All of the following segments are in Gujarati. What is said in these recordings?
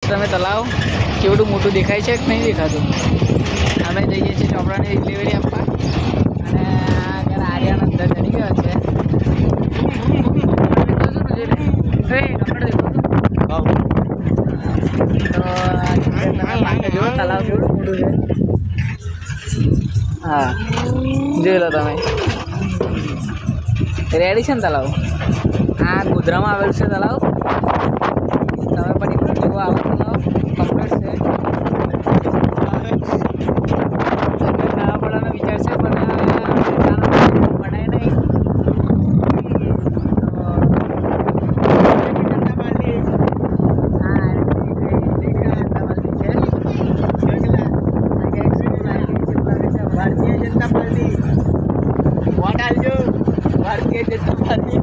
તમે તલાવ કેવડું મોટું દેખાય છે કે નહીં દેખાતું. અમે જઈએ છીએ ચોપડાની ડિલિવરી આપવા અને અત્યારે આર્યન અંદર ચડી ગયો છે. તો જો તલાવ કેવડું મોટું છે. હા જોઈ લો તમે. રેડી છે ને તલાવ. આ ગોધરામાં આવેલું છે તલાવ. તમે પણ એક જોવા આવો તલાવ કમ્પ્લીટ છે. નાવા પડવાનો વિચાર છે પણ બનાય નહીં. Bharatiya Janata party vote આલજો. Bharatiya Janata party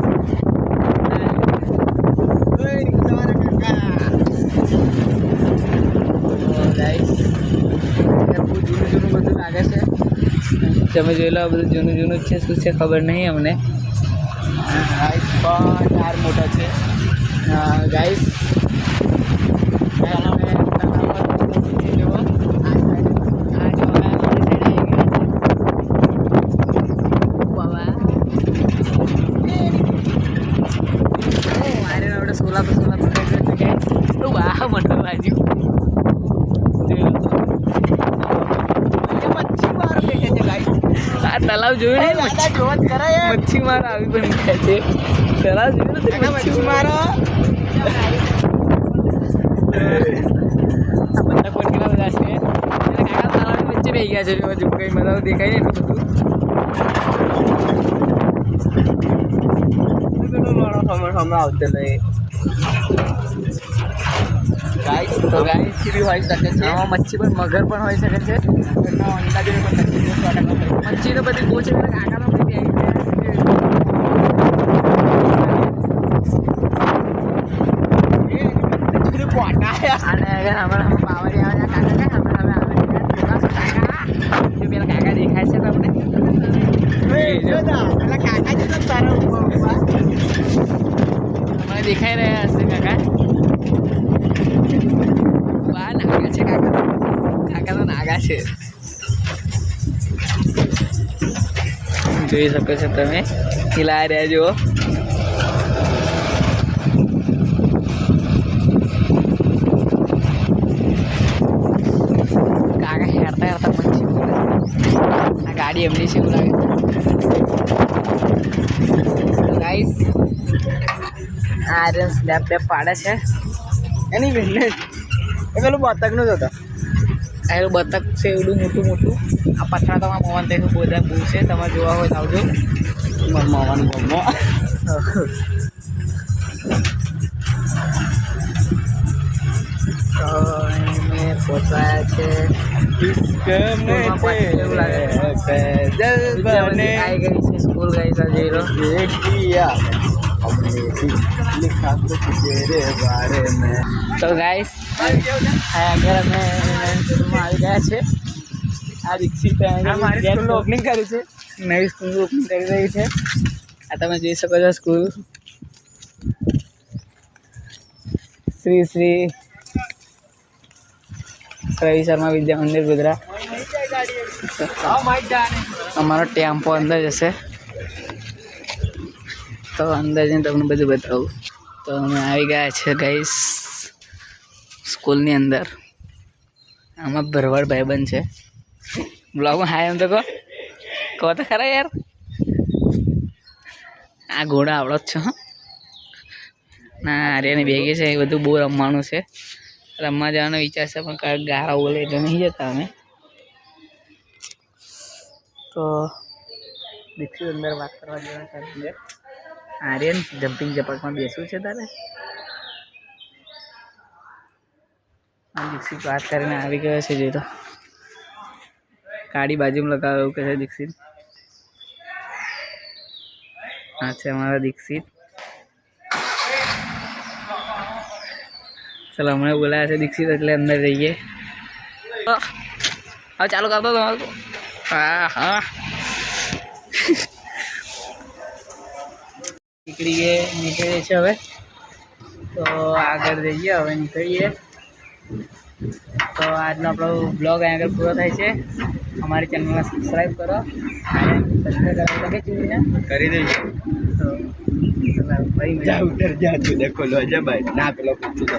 બહુ જૂનું બધું લાગે છે. તમે જોઈ લો બધું જૂનું જ છે. શું છે ખબર નહીં અમને. ટાયર મોટા છે ગાઈસ. વાહ મને બાજુ આ તલાવ જોયું ને. મચ્છી મારો આવી પણ ગયા છે. તલાવ જોયું ને મચ્છી મારો. બધા ફોન કેટલા બધા છે. કાકા તલાવની વચ્ચે રહી ગયા છે. હજુ કઈ મજા દેખાય નહીં એટલું બધું આવતો નહીં. તો ગાઈસ બી હોઈ શકે છે. આમાં મચ્છી પણ મગર પણ હોઈ શકે છે. મચ્છી તો બધી બહુ છે. કાકાનો બધી અને અગર હમણાં પાવડી આવે કાકા હમણાં આવે કાકા પેલા કાકા દેખાય છે તમને. મને દેખાઈ રહ્યા હશે કાકા. વાહ નાગા છે કાકા. કાકા તો નાગા છે. જોઈ શકો છો તમે. હિલા રહ્યા જુઓ. કાકા હેરતા હેરતા મચ્છી બોલે. આ ગાડી એમની છે એવું લાગે. ગાઈસ આર્યન સ્લેપ પાડે છે. એની બિઝનેસ એ પેલું બતકનું જ હતો. આ બતક છે એવડું મોટું. આ પથરા તમારા મોહન તેનું બધા બહુ છે. તમારે જોવા હોય તો આવજો. મોવાનું ગમો તો મેં પહોંચાયા છે. એવું લાગે આવી ગઈ છે સ્કૂલ. ગઈ છે જઈ રહ્યો. તો ગાઈસ આગળ અમે સ્કૂલમાં આવી ગયા છે. આ દીક્ષિત ઓપનિંગ કર્યું છે. નવી સ્કૂલ ઓપનિંગ કરી રહી છે. આ તમે જોઈ શકો છો સ્કૂલ. શ્રી રવિ શર્મા વિદ્યા મંદિર ગોધરા. અમારો ટેમ્પો અંદર જશે તો અંદર જઈને તમને બધું બતાવું. તો અમે આવી ગયા છે ગાઈસ સ્કૂલની અંદર. આમાં ભરવાડ ભાઈબંધ છે. બ્લોગમાં હાય એમ તો કહો તો ખરા યાર. આ ઘોડા આવડો જ છે. હા ના આર્યાની બેગી છે. એ બધું બહુ રમવાનું છે. રમવા જવાનો વિચાર છે પણ કાંઈક ગાળા બોલે એટલે નહીં જતા અમે. તો દીક્ષિત અંદર વાત કરવા જવાનું છે. આર્યન જમ્પિંગ જપાકમાં બેસવું છે તારે. દીક્ષિત વાત કરીને આવી ગયો છે. જોઈ તો ગાડી બાજુમાં લગાવે એવું કહે છે દીક્ષિત. હા છે અમારા દીક્ષિત. ચલો હમણાં બોલાયા છે દીક્ષિત એટલે અંદર જઈએ. હવે ચાલુ કરતો તમારું. હા હા નીકળીએ છે હવે. તો આગળ જઈએ હવે નીકળીએ. તો આજનો આપણો બ્લોગ અહીં આગળ પૂરો થાય છે. અમારી ચેનલને સબસ્ક્રાઈબ કરો અને સબસ્ક્રાઈબ કરવા લગે ચૂંટીને કરી દેજો. તો ભાઈ જા ઉતર જા તું દેખો લો જા ભાઈ ના પેલો પૂછું તો